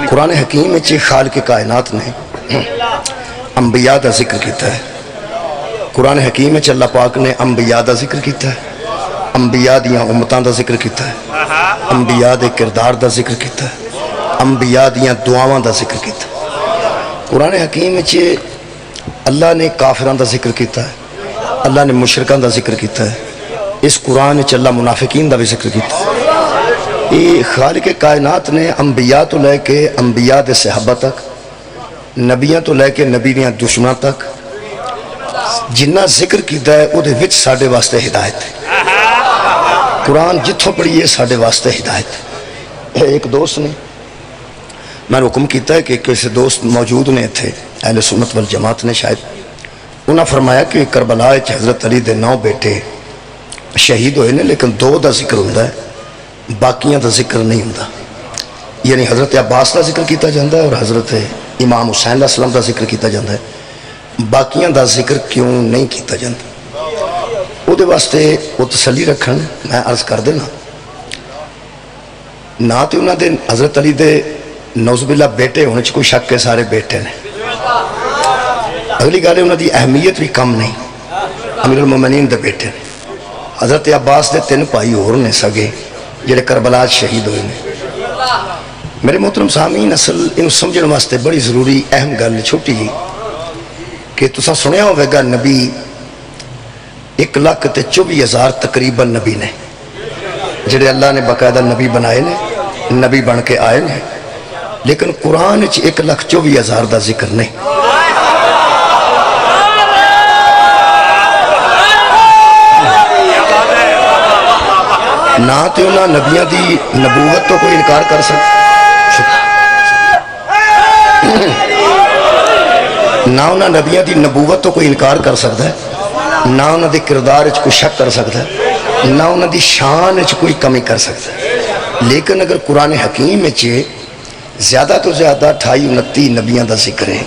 قرآن حکیم میں خالق کائنات نے انبیاء دا ذکر کیتا ہے. قرآن حکیم میں اللہ پاک نے انبیاء دا ذکر کیتا ہے, انبیاء دیاں امتاں دا ذکر کیتا ہے, انبیاء دے کردار دا ذکر کیتا ہے, انبیاء دیاں دعاواں دا ذکر کیتا ہے. قرآن حکیم میں اللہ نے کافران دا ذکر کیتا ہے, اللہ نے مشرکان دا ذکر کیتا ہے. اس قرآن اللہ منافقین دا بھی ذکر کیتا ہے. یہ خالق کائنات نے انبیاء تو لے کے انبیاء دے صحابہ تک, نبیاں تو لے کے نبی دیاں دشمناں تک جنہ ذکر کیتا ہے وہ دے وچ ساڈے واسطے ہدایت ہے. قرآن جتھوں پڑھیے ساڈے واسطے ہدایت ہے. ایک دوست نے میں نے حکم کیتا ہے کہ کسی دوست موجود نے تھے اہل سنت والجماعت نے, شاید انہاں فرمایا کہ کربلا حضرت علی دے 9 بیٹے شہید ہوئے نے, لیکن 2 دا ذکر ہوتا ہے, باقیاں دا ذکر نہیں ہوتا. یعنی حضرت عباس دا ذکر کیتا جاندہ ہے اور حضرت امام حسین علیہ السلام دا ذکر کیتا جاندہ ہے, باقیاں دا ذکر کیوں نہیں کیتا جاندہ. وہ دے واسطے وہ تسلی رکھن میں عرض کر دینا نہ تو انہاں دے حضرت علی دے نعوذ باللہ بیٹے ہونے کوئی شک کے سارے بیٹے نے. اگلی گالے انہاں دی اہمیت بھی کم نہیں, امیر المومنین دے بیٹے نے. حضرت عباس دے 3 بھائی اور نے سگے جڑے کربلا شہید ہوئے نے. میرے محترم سامعین, اصل ان سمجھنے واسطے بڑی ضروری اہم گل چھوٹی جی کہ تساں سنیا ہوئے گا نبی 1,24,000 تقریباً نبی نے جڑے اللہ نے باقاعدہ نبی بنائے نے, نبی بن کے آئے نے, لیکن قرآن 1,24,000 دا ذکر نہیں. نہ تو انہاں نبیاں دی نبوت تو کوئی انکار کر سکتا, نہ انہاں نبیاں دی نبوت تو کوئی انکار کر سکتا ہے, نہ انہاں دی کردار کوئی شک کر سکتا ہے, نہ انہاں دی شان کوئی کمی کر سکتا ہے. لیکن اگر قرآن حکیم میں زیادہ تو زیادہ 28-29 نبیاں دا ذکر ہے,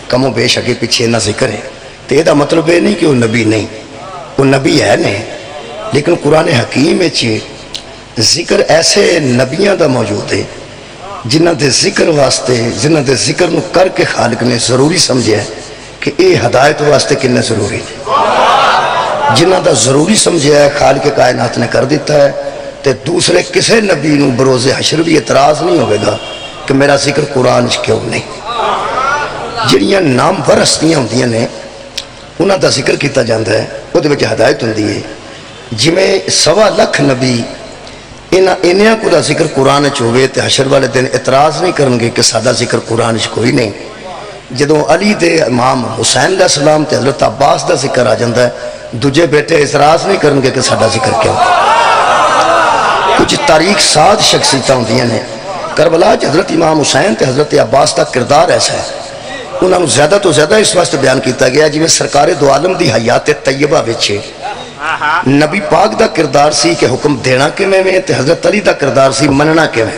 کم و بیش اگے پیچھے نہ ذکر ہے, تو یہ دا مطلب ہے نہیں کہ وہ نبی نہیں, وہ نبی ہے نہیں. لیکن قرآن حکیم میں ذکر ایسے نبیاں دا موجود ہے جنہ دے ذکر واسطے, جنہ دے ذکر نو کر کے خالق نے ضروری سمجھے ہے کہ اے ہدایت واسطے کنے ضروری ہے. جنہ دا ضروری سمجھے ہے خالق کائنات نے کر دیتا ہے, تے دوسرے کسے نبی نو بروز حشر بھی اعتراض نہیں ہوئے گا کہ میرا ذکر قرآن کیوں نہیں. جنیاں نام ورستیاں ہوندیاں نے انہاں دا ذکر کیتا جاندہ ہے, وہ دے وچ ہدایت ہوندی ہے. جی میں 1.25 لاکھ نبی انہاں کو دا ذکر قرآن ہوئے تے حشر والے دن اعتراض نہیں کرنگے کہ سادہ ذکر قرآن کوئی نہیں. جدوں علی دے امام حسین علیہ السلام تے حضرت عباس دا ذکر آ جاندہ ہے, دوجے بیٹے اعتراض نہیں کرنگے کہ سادہ ذکر کیوں. کچھ تاریخ ساتھ شخصیتاں ہوندیاں نے. کربلا حضرت امام حسین تے حضرت عباس دا کردار ایسا ہے, انہوں نے زیادہ تو زیادہ اس واسطے بیان کیتا گیا جی میں سرکار دو عالم دی حیات طیبہ وچے نبی پاک دا کردار سی کہ حکم دینا کیویں میں, تے حضرت علی دا کردار سی مننا کیویں.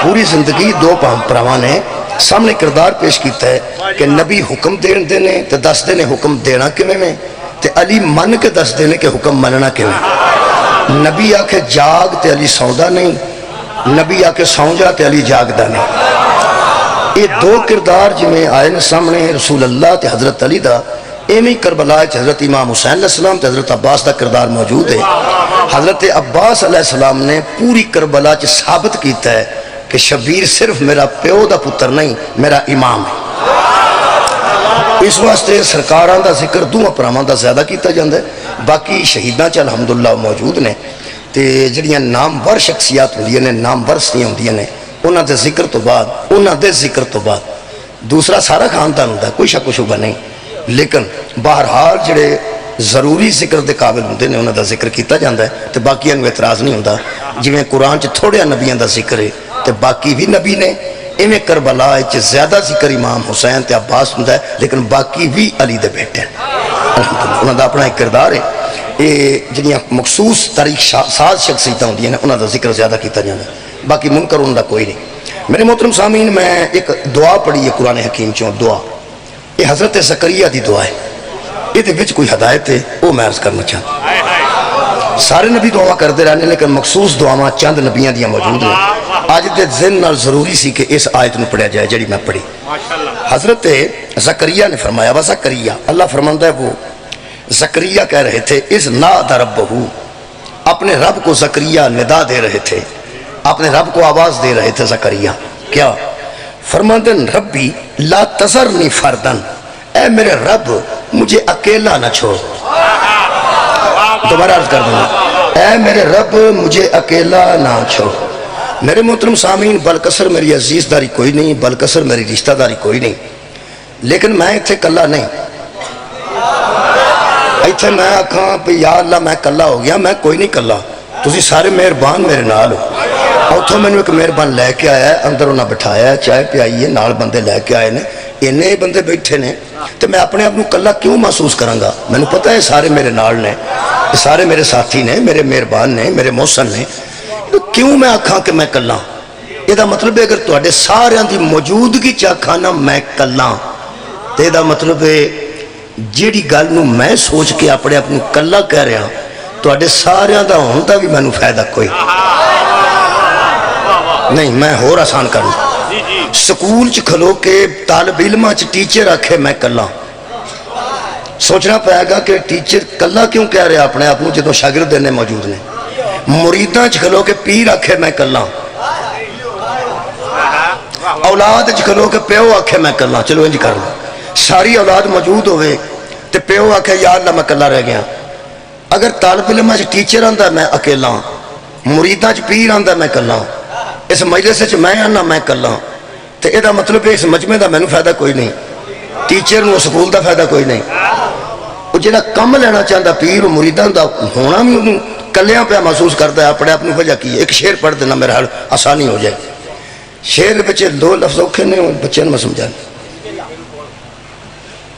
پوری زندگی 2 پراواں نے سامنے کردار پیش کیتا ہے کہ نبی حکم دینے تے دس دینے حکم دینا کیویں میں, تے علی من کے دس دینے کہ حکم مننا کیویں. نبی آکے جاگ تے علی سوندا نہیں, نبی آکے سون جا تے علی جاگدا نہیں. یہ 2 کردار جویں آئے نے سامنے رسول اللہ تے حضرت علی دا, ایمی کربلا حضرت امام حسین علیہ السلام تے حضرت عباس دا کردار موجود ہے. حضرت عباس علیہ السلام نے پوری کربلا ثابت کیتا ہے کہ شبیر صرف میرا پیو دا پتر نہیں, میرا امام ہے. اس واسطے سرکاراں دا ذکر 2 پراواں دا زیادہ کیتا جاندہ ہے. باقی شہیداں الحمدللہ موجود نے, تے جڑیاں نامور شخصیات ہوندیاں نے, نامور ہستیاں ہوندیاں نے, انہاں دے ذکر تو بعد دوسرا سارا خاندان ہوندا ہے, کوئی شک و شبہ نہیں. لیکن بہرحال جڑے ضروری ذکر دے قابل ہوندے نے انہاں دا ذکر کیتا جاندہ ہے, تے باقیاں نوں اعتراض نہیں ہوندا. جویں قرآن تھوڑے نبیاں دا ذکر ہے تے باقی بھی نبی نے, ایویں کربلا زیادہ ذکر امام حسین تے عباس ہوندا ہے, لیکن باقی بھی علی دے بیٹے ہیں. انہاں دا اپنا ایک کردار ہے. یہ جڑیاں مخصوص تاریخ ساز شخصیتاں ہوندیاں نے انہاں دا ذکر زیادہ کیتا جاندہ ہے, باقی منکر انہاں دا کوئی نہیں. میرے محترم سامعین, میں ایک دعا پڑھی ہے قرآن حکیم چوں, دعا یہ حضرت زکریا دی دعا ہے, یہ دے وچ کوئی ہدایت ہے وہ میں عرض کرنا چاہتا. سارے نبی دعا کرتے رہنے لیکن مخصوص دعا چند نبیاں دیا موجود ہیں. اج دے ذہن نال ضروری سی کہ اس آیت نو پڑھیا جائے جڑی میں پڑھی. حضرت زکریا نے فرمایا وا زکریا اللہ فرماندا ہے وہ زکریا کہہ رہے تھے اس نادى ربہ اپنے رب کو زکریا ندا دے رہے تھے اپنے رب کو آواز دے رہے تھے زکریا کیا فرماندے ربی لا تذرنی فردن اے میرے رب مجھے اکیلا نہ چھوڑ. دوبارہ عرض کر دوں اے میرے رب مجھے اکیلا نہ چھوڑ. میرے محترم سامعین بلکسر میری عزیز داری کوئی نہیں بلکسر میری رشتہ داری کوئی نہیں لیکن میں اتھے کلا نہیں اتھے میں آکھاں پہ یا اللہ میں کلا ہو گیا میں کوئی نہیں کلا تسی سارے مہربان میرے نال ہو. اتھوں میں نے ایک مہربان لے کے آیا ہے اندر انہاں بٹھایا ہے چائے پیائی ہے نال بندے لے کے آئے نے انہیں بندے بیٹھے نے تو میں اپنے آپ کو کلا کیوں محسوس کروں گا میں نے پتہ ہے سارے میرے نال نے سارے میرے ساتھی نے میرے مہربان نے میرے محسن نے تو کیوں میں آکھاں کہ میں کلا. یہ دا مطلب ہے اگر تواڈے سارے دی موجودگی چاکھانا میں کلا تو یہ دا مطلب ہے جیڑی گل نو میں سوچ کے اپنے اپنی کلا کہہ رہا تواڈے سارے دا ہوندا بھی مینوں فائدہ کوئی نہیں. میں ہور آسان کروں سکول چ کھلو کے طالب علم چ ٹیچر آکھے میں کلا سوچنا پائے گا کہ ٹیچر کلا کیوں کہہ رہا اپنے آپ جدوں شاگرد نے موجود نے. مریداں چ کھلو کے پیر آکھے میں کلا اولاد چ کھلو کے پیو آکھے میں کلا چلو انج کر لوں ساری اولاد موجود ہوئے تے پیو آکھے یا اللہ میں کلا رہ گیا. اگر طالب علم چ ٹیچر آندا میں اکیلا مریداں چ پیر آندا میں کلا اس مجلس چ میں آنا میں کلا تے اے دا مطلب ہے اس مجمع دا مینوں فائدہ کوئی نہیں ٹیچر نو سکول دا فائدہ کوئی نہیں. وہ جڑا کم لینا چاہتا پیر و مریداں دا ہونا بھی انہوں کلیاں پہ محسوس کرتا ہے اپنے اپنی وجہ کی ہے. ایک شعر پڑھ دینا میرا حال آسانی ہو جائے. شعر بچے دو لفظ اوکھے نے بچے نے میں سمجھا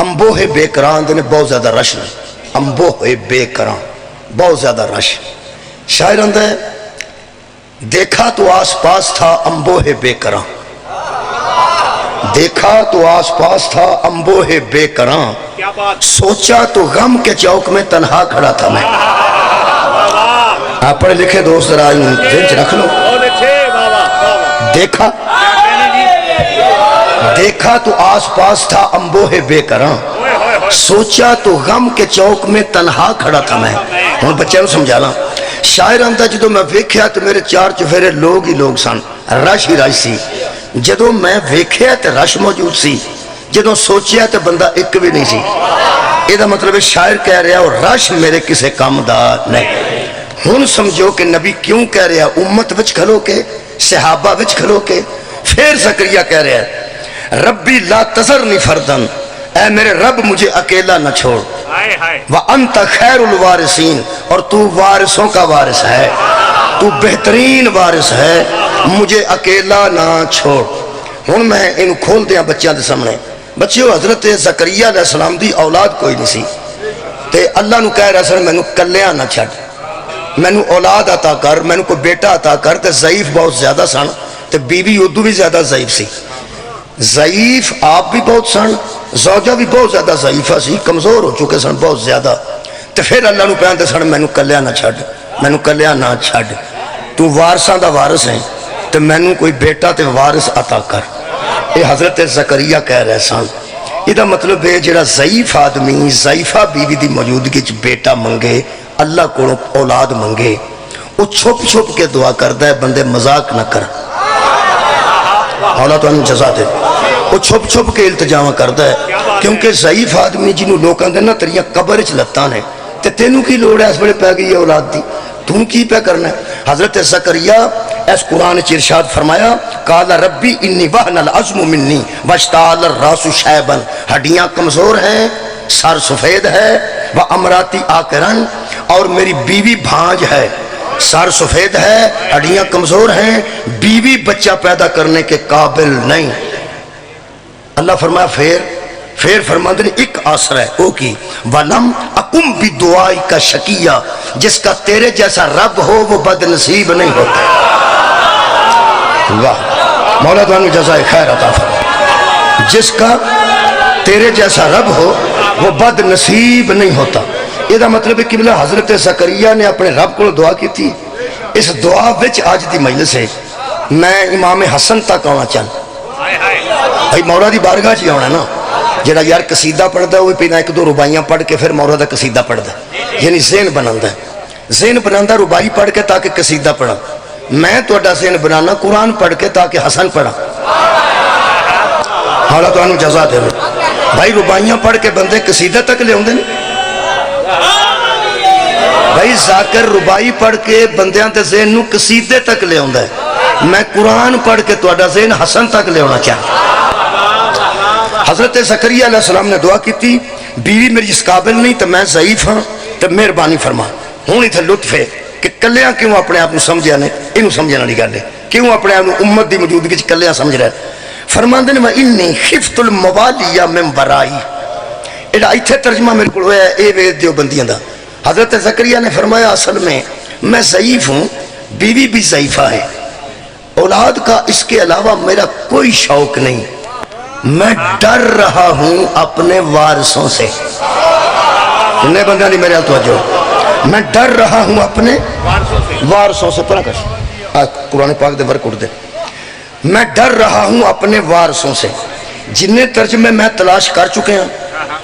امبوہ بے کران دینے بہت زیادہ رش نے امبوہ بے کران بہت زیادہ رش. شاعر اندہ ہے دیکھا تو آس پاس تھا امبوہ بے کران دیکھا تو آس پاس تھا امبوہ بے کران سوچا تو غم کے چوک میں تنہا کھڑا تھا میں. آپ پڑھے لکھے دوست ذرا ذہن رکھ لو. دیکھا دیکھا تو آس پاس تھا امبوہ بے کران سوچا تو غم کے چوک میں تنہا کھڑا تھا میں. ہوں بچے نو سمجھانا شاعر آندا جدو میں ویکھیا تو میرے چار چفیرے لوگ ہی لوگ سن رش ہی رش سی. جدو میں ویکھیا تو رش موجود سی جدو سوچیا تو بندہ ایک بھی نہیں سی. یہ مطلب ہے شاعر کہہ رہا اور رش میرے کسے کام دا نہیں. ہن سمجھو کہ نبی کیوں کہہ رہا امت وچ کھلو کے صحابہ وچ کھلو کے. پھر زکریا کہہ رہا ہے ربی لا تذرنی فردن اے میرے رب مجھے اکیلا نہ چھوڑ وَأَنْتَ خَيْرُ الْوَارِثِينَ اور تو وارثوں کا وارث ہے تو بہترین وارث ہے مجھے اکیلا نہ چھوڑ. ہن میں ان کھول دیا بچیاں دے سامنے. بچیو حضرت زکریا علیہ السلام دی اولاد کوئی نہیں سی تے اللہ نو کہہ رہا سن مینوں کلیاں نہ چھڈ مینوں اولاد عطا کر مینوں کوئی بیٹا عطا کر. تے ضعیف بہت زیادہ سن تے بیوی ادو بھی زیادہ ضعیف سی. ضعیف آپ بھی بہت سن زوجہ بھی بہت زیادہ ضعیفہ سی کمزور ہو چکے سن بہت زیادہ. تے پھر اللہ نو پہندے سن مینوں کلیاں نہ چھڈ مینوں کلیاں نہ چھڈ تو وارثاں دا وارث ہے تے مینوں کوئی بیٹا تے وارث عطا کر. یہ حضرت زکریا کہہ رہے سن. یہ مطلب ہے جڑا ضعیف آدمی ضعیفہ بیوی دی موجودگی چ بیٹا منگے اللہ کو اولاد منگے وہ چھپ چھپ کے دعا کرتا ہے بندے مذاق نہ کر اللہ تو انہوں جزا دے. وہ چھپ چھپ کے التجاواں کرتا ہے کیونکہ ضعیف آدمی جنہوں لوگ کہتے ہیں نا تیریاں قبر چ لتاں نے تے تینوں کی لوڑ ہے اس بڑے پہ گئی اولاد دی تم کی پہ کرنا ہے. حضرت زکریا اس قرآن چ ارشاد فرمایا قال ربی انی وہن العظم منی واشتعل الراس شیبا ہڈیاں کمزور ہیں سر سفید ہے وامراتی آکرن اور میری بیوی بھانج ہے سر سفید ہے ہڈیاں کمزور ہیں بیوی بچہ پیدا کرنے کے قابل نہیں. اللہ فرمایا پھر فرماندے نے ایک آسر ہے او کی ولم اکم بدعائی کا شکیہ جس کا تیرے جیسا رب ہو وہ بد نصیب نہیں ہوتا. واہ مولا تعالیٰ جزائے خیر عطا فرمائے. جس کا تیرے جیسا رب ہو وہ بد نصیب نہیں ہوتا. یہ مطلب ہے کہ حضرت زکریا نے اپنے رب کو دعا کی تھی. اس دعا وچ آج دی مجلس ہے میں امام حسن تک آنا چاہتا. بھائی مولا دی بارگاہ چ آنا نا. جڑا یار قصیدہ پڑھتا ہے وہ پہلے ایک دو ربائیاں پڑھ کے پھر مولا دا قصیدہ پڑھتا ہے. یعنی ذہن بناتا ہے. ذہن بناتا ربائی پڑھ کے تاکہ قصیدہ پڑھا. میں تہاڈا ذہن بنانا قرآن پڑھ کے تاکہ حسن پڑھا. حالا تو انہوں جزا دے. بھائی ربائیاں پڑھ کے بندے قصیدہ تک لے آتے ہیں. بھائی ذاکر ربائی پڑھ کے بندیاں تے ذہن نو قصیدے تک لے آتا ہے. میں قرآن پڑھ کے تہاڈا ذہن حسن تک لے آنا چاہتا. حضرت زکریا علیہ السلام نے دعا کی تھی بیوی میری اس قابل نہیں تو میں ضعیف ہاں تو مہربانی فرما. ہوں اتنے لطف ہے کہ کلیاں کیوں اپنے آپ کو سمجھا نے. یہ سمجھنے والی گل ہے کیوں اپنے آپ کو امت کی موجودگی کلیاں سمجھ رہا ہے. فرماندے نے انی خفت الموالیہ من ورائی. ایڈا اتنے ترجمہ میرے کو ہوا ہے اے وید دیو بندیاں دا. حضرت زکریا نے فرمایا اصل میں ضعیف ہوں, بیوی بھی ضعیفہ ہے, اولاد کا اس کے علاوہ میرا کوئی شوق نہیں, میں ڈر رہا ہوں اپنے وارثوں سے. کتنے بندیاں دی میرے حال توجہ. میں ڈر رہا ہوں اپنے وارثوں سے. پڑھا کر قرآن پاک دے ورک اٹھ دے. میں ڈر رہا ہوں اپنے وارثوں سے. جنہیں ترجمے میں تلاش کر چکے ہیں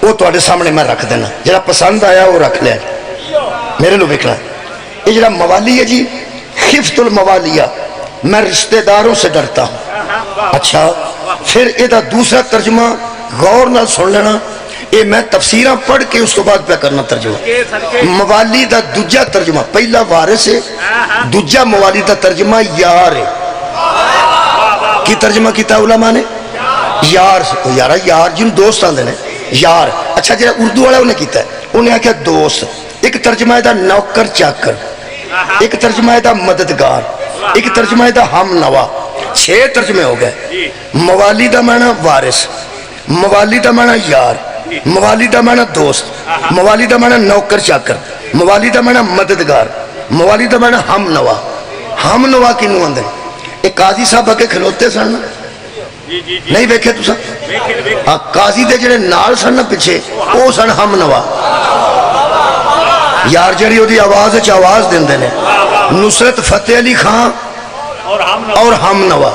وہ تواڈے سامنے میں رکھ دینا. جڑا پسند آیا وہ رکھ لیا میرے لو ویکھنا. یہ جڑا موالی ہے جی خفت الموالیہ, میں رشتہ داروں سے ڈرتا ہوں. اچھا پھر یہ دوسرا ترجمہ غور نال سن لینا. یہ میں تفسیراں پڑھ کے اس کو بعد پہ کرنا ترجمہ. موالی دا دوجا ترجمہ, پہلا وارث ہے, دوجا موالی دا ترجمہ یار ہے. کی ترجمہ کیتا علماء نے یار سے. یارا یار جن دوست آندے نے یار. اچھا جڑا اردو والا انہیں کیتا ہے انہیں آکھیا دوست. ایک ترجمہ ہے دا نوکر چاکر, ایک ترجمہ ہے دا مددگار, ایک ترجمہ ہے دا ہم نوا. 6 ترجمے ہو گئے. موالی دا معنی وارث, موالی دا معنی یار, موالی دا معنی دوست, موالی دا معنی نوکر چاکر, موالی دا معنی مددگار, موالی دا معنی ہم نوا. ہم نوا کی نو آندے ایک قاضی صاحب اگے کھلوتے سن نہیں ویکھے تساں. قاضی دے جڑے نال سن پیچھے او سن ہم نوا. یار جڑی اودی آواز وچ آواز دیندے نے نصرت فتح علی خان اور ہم نوا.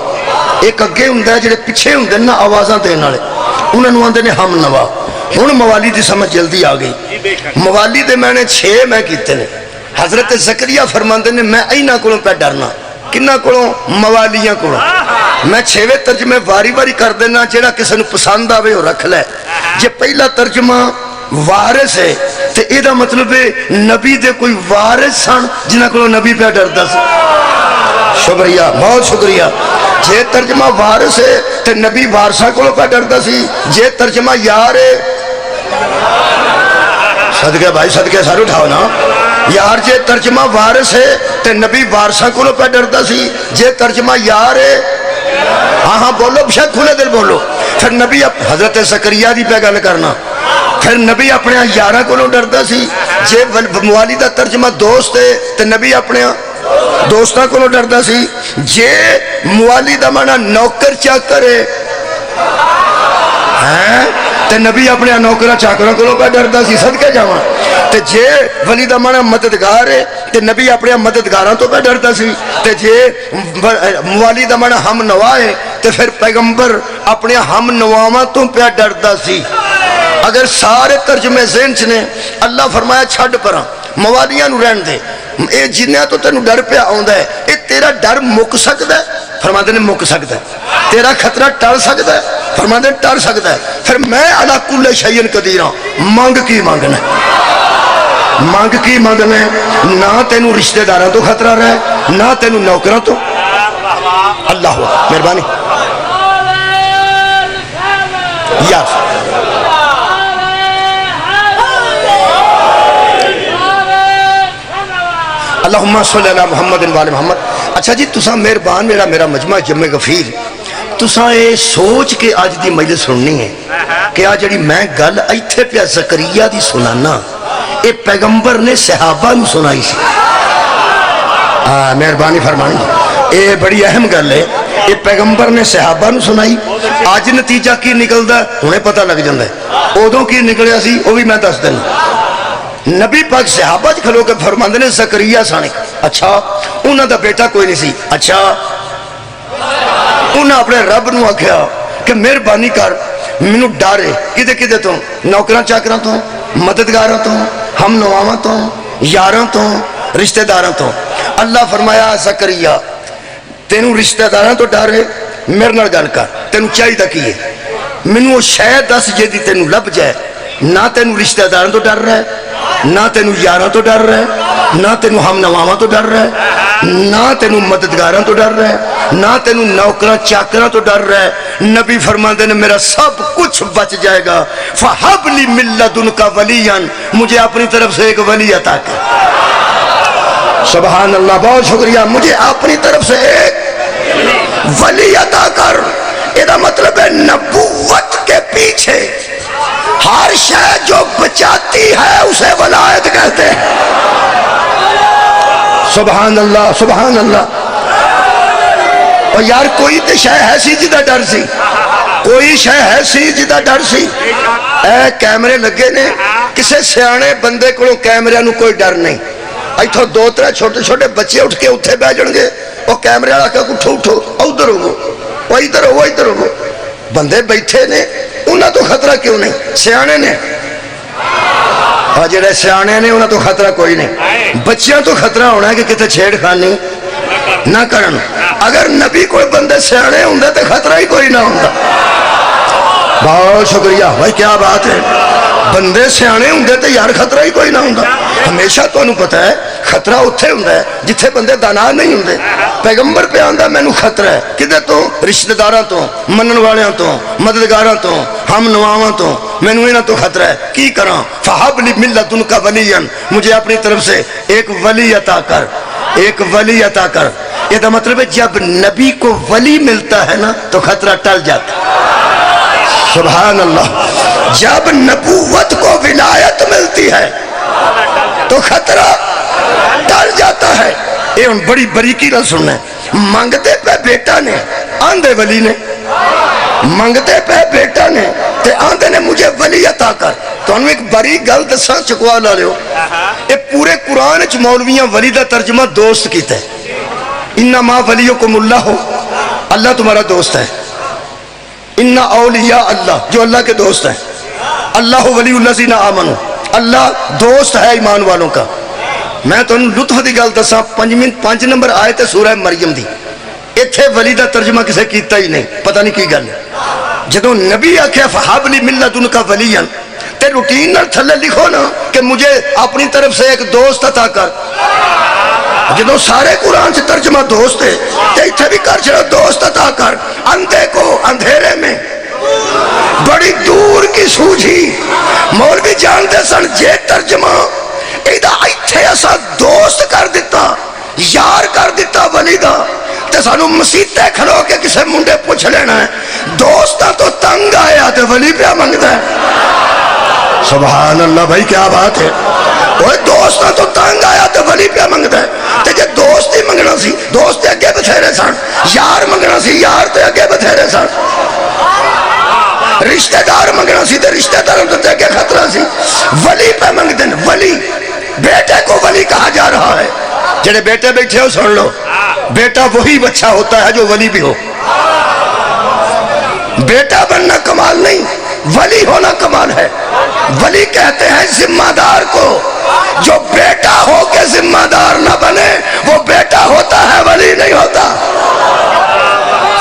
ایک اگے ہوندا ہے جڑے پیچھے ہوندے نا آوازاں دین والے انہاں نوں آندے نے ہم نوا. ہن موالی دی سمجھ جلدی آ گئی. موالی دے میں نے 6 میں کیتے نے. حضرت زکریا فرماندے نے میں ایناں کولوں پہ ڈرنا. کنہ کولوں؟ موالیاں کولوں. میں 6ویں ترجمے واری واری کر دینا, جڑا کسی نو پسند آوے وہ رکھ لے. جے پہلا ترجمہ وارث ہے تے اے دا مطلب ہے نبی دے کوئی وارث سن جنہاں کولوں نبی پہ ڈردا سی. شکریہ, بہت شکریہ. جے ترجمہ وارث ہے تے نبی وارثاں کولوں پہ ڈردا سی. جے ترجمہ یار ہے صدقے بھائی صدقے سارے اٹھاؤ نا. یار جے ترجمہ وارث ہے تے نبی وارثاں کولوں پہ ڈردا سی. جے ترجمہ یار ہے ہاں ہاں بولو بشک کھلے دل بولو. پھر نبی حضرت زکریا دی پہ گل کرنا. پھر نبی اپنے یاراں کولوں ڈردا سی. جے موالی دا ترجمہ دوست ہے تے نبی اپنے دوستاں کولوں ڈردا سی. جے موالی دا معنی نوکر چاکر ہے تے نبی اپنے نوکراں چاکراں کولوں پہ ڈردا سی. صدقے جاواں. تے جے ولی دا معنی مددگار ہے تے نبی اپنے مددگاراں تو پہ ڈردا سی. تے جے موالی دا معنی ہم نوا ہے تے پھر پیغمبر اپنے ہم نواواں تو پہ ڈردا سی. اگر سارے ترجمے ذہن چ نے اللہ فرمایا چھڈ پراں موالیاں نو رہن دے. اے جنیاں تو تینوں ڈر پہ آوندا ہے اے تیرا ڈر مک سکدا ہے. فرماندے نے مک سکدا ہے. تیرا خطرہ ٹل سکدا ہے. فرماندے ٹل سکدا ہے. پھر میں علی کل شیء قدیر ہاں. منگ کی منگنا منگ کی منگنا نہ تینوں رشتہ داراں تو خطرہ رہے نہ تینوں نوکراں تو. اللہ مہربانی یا اللہم صلی اللہ محمد وآل محمد. اچھا جی تساں مہربان میرا مجمع جمع غفیر تساں اے سوچ کے آج دی مجلس سننی ہے کہ آج جڑی میں گل ایتھے پہ زکریا دی سنانا اے پیغمبر نے صحابہ نو سنائی سی. مہربانی فرمانی اے بڑی اہم گل ہے. اے پیغمبر نے صحابہ نو سنائی. آج نتیجہ کی نکلدا انہیں پتہ لگ جاندا ہے. ادوں کی نکلیا سی وہ بھی میں دس دینا. نبی پاک صحابہ کھلو کے فرماندے نے زکریا سانے اچھا انہاں دا بیٹا کوئی نہیں سی اچھا انہاں اپنے رب نو آکھیا کہ مہربانی کر مینو ڈر ہے کدے کدے تو نوکراں چاکراں تو مددگاراں تو ہم نواواں تو یاراں تو رشتہ داراں تو اللہ فرمایا زکریا تینوں رشتہ داراں تو ڈر ہے میرے نال گل کر تینوں چاہیے کی ہے مینوں وہ شے دس جیدی تینوں لب جائے نہ تینوں رشتہ داراں تو ڈر رہا ہے نہ تینوں یاراں تو ڈر رہا ہے نہ تینوں ہم نواواں تو ڈر رہا ہے نہ تینوں مددگاراں تو ڈر رہا ہے نہ تینوں نوکراں چاکراں تو ڈر رہا ہے نبی فرماندے نے میرا سب کچھ بچ جائے گا فَحَبْ لِي مِن لَّدُنْكَ وَلِيًّا مجھے اپنی طرف سے ایک ولی عطا کر سبحان اللہ بہت شکریہ مجھے اپنی طرف سے ایک ولی عطا کر یہ مطلب ہے نبوت کے پیچھے ہر شے جو بچاتی ہے اسے ولایت کہتے ہیں سبحان اللہ سبحان اللہ اور یار کوئی تو شے ہے سی جدا ڈر سی کوئی شے ہے سی جدا ڈر سی اے کیمرے لگے نے کسے سیانے بندے کو کیمرے نو کوئی ڈر نہیں ایتھوں دو ترے چھوٹے چھوٹے بچے اٹھ کے اتھے بیٹھ جان گے وہ کیمرے والا کہ اٹھو اٹھو ادھر ہو وہ ادھر ہو وہ ادھر ہو بندے بیٹھے نے انہاں تو خطرہ کیوں نہیں سیانے نے اور جڑے سیانے نے انہاں تو خطرہ کوئی نہیں بچیاں تو خطرہ ہونا ہے کہ کتے چھیڑ خانی نہ کرن اگر نبی کوئی بندے سیانے ہوندے تو خطرہ ہی کوئی نہ ہوندا بہت شکریہ بھائی کیا بات ہے بندے سیانے ہوندے تو یار خطرہ ہی کوئی نہ ہوندا ہمیشہ تو انہوں پتہ ہے خطرہ اتھے ہوندہ ہے جتھے بندے دانا نہیں ہوندے پیغمبر پہ آندہ میں نو خطرہ ہے کدھے تو رشتہ داراں تو منن والیاں تو مددگاراں تو ہم نواواں تو میں نو انہاں تو خطرہ ہے کی کراں فَحَبْ لِي مِن لَّدُنْكَ وَلِيًّا مجھے اپنی طرف سے ایک ولی عطا کر ایک ولی عطا کر یہ دا مطلب ہے جب نبی کو ولی ملتا ہے نا تو خطرہ ٹل جاتا سبحان اللہ جب نبوت کو ولایت ملتی ہے تو خطرہ ٹل جاتا ہے یہ ان بڑی بریکی نہ سننا ہے مانگتے پہ بیٹا نے آندھے ولی نے مانگتے پہ بیٹا نے تے آندھے نے مجھے ولی عطا کر تو انہوں ایک بری گل دساں چکوا لا لیو یہ پورے قرآن چ مولویاں ولی دا ترجمہ دوست کیتا ہے انما ولیکم اللہ ہو اللہ تمہارا دوست ہے انا اولیاء اللہ جو اللہ کے دوست ہیں اللہ ولی الذین آمنوا اللہ دوست ہے ایمان والوں کا میں تو لطف دی گل دساں 5 نمبر آیت سورہ مریم دی ایتھے ولی دا ترجمہ کسے کیتا ہی نہیں پتہ نہیں کی گل ہے جدوں نبی آکھیا فَحَبْ لِي مِن لَّدُنْكَ وَلِيًّا تے روٹین نال تھلے لکھو نا کہ مجھے اپنی طرف سے ایک دوست عطا کر جدوں سارے قرآن سے ترجمہ دوست ہے تے ایتھے بھی کر چلا دوست عطا کر اندھے کو اندھیرے میں بڑی دور کی سوجھی مولوی جانتے سن جے ترجمہ ایدہ ایتھے ایسا دوست کر دیتا یار کر دیتا ولی دا تے سانو مسیطے کھلو کے کسے منڈے پوچھ لینا ہے دوستا تو تنگ آیا تے ولی پہ منگتا ہے سبحان اللہ بھائی کیا بات ہے وہ دوستا تو تنگ آیا تے ولی پہ منگتا ہے تے جے دوست ہی منگنا سی دوست تے اگے بتھیرے سن یار منگنا سی یار تے اگے بتھیرے سن رشتہ دار منگنا سی تے رشتہ دار تے اگے خطرہ سی ولی پہ منگ دن ولی بیٹے کو ولی کہا جا رہا ہے جڑے بیٹے بیٹھے ہو سن لو بیٹا وہی بچہ ہوتا ہے جو ولی بھی ہو بیٹا بننا کمال نہیں ولی ہونا کمال ہے ولی کہتے ہیں ذمہ دار کو جو بیٹا ہو کے ذمہ دار نہ بنے وہ بیٹا ہوتا ہے ولی نہیں ہوتا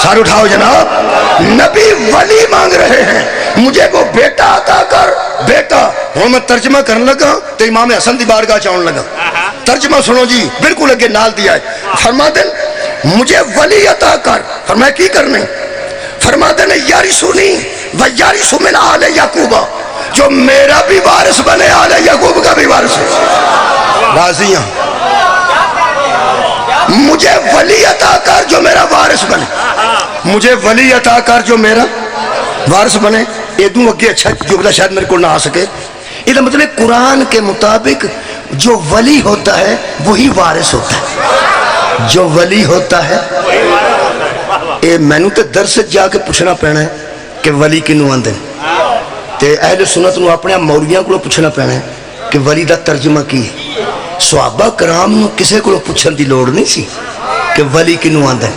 سار اٹھاؤ جناب نبی ولی مانگ رہے ہیں مجھے وہ بیٹا عطا کر بیٹا ہوں میں ترجمہ کرنے لگا تو امام حسن دی بارگاہ چاہنے لگا ترجمہ سنو جی بالکل اگے نال دیا ہے فرما دیں مجھے ولی عطا کر فرمایا کی کرنے فرما دیں یارثونی و یارث من آل یعقوب جو میرا بھی وارث بنے آل یعقوب کا بھی وارث ہے راضیاں مجھے ولی عطا کر جو میرا وارث بنے مجھے ولی عطا کر جو میرا وارث بنے یہ دوں اگے اچھا جملہ شاید میرے کو نہ آ سکے یہ مطلب قرآن کے مطابق جو ولی ہوتا ہے وہی وارث ہوتا ہے جو ولی ہوتا ہے اے میں نے تے درس جا کے پوچھنا پینا ہے کہ ولی کنوں آندے تے اہل سنت نو اپنے مولویاں کو پوچھنا پینا ہے کہ ولی دا ترجمہ کی ہے. صحابہ کرام نو کسے کو پوچھن دی لوڑ نہیں سی کہ ولی کنوں آندا ہے،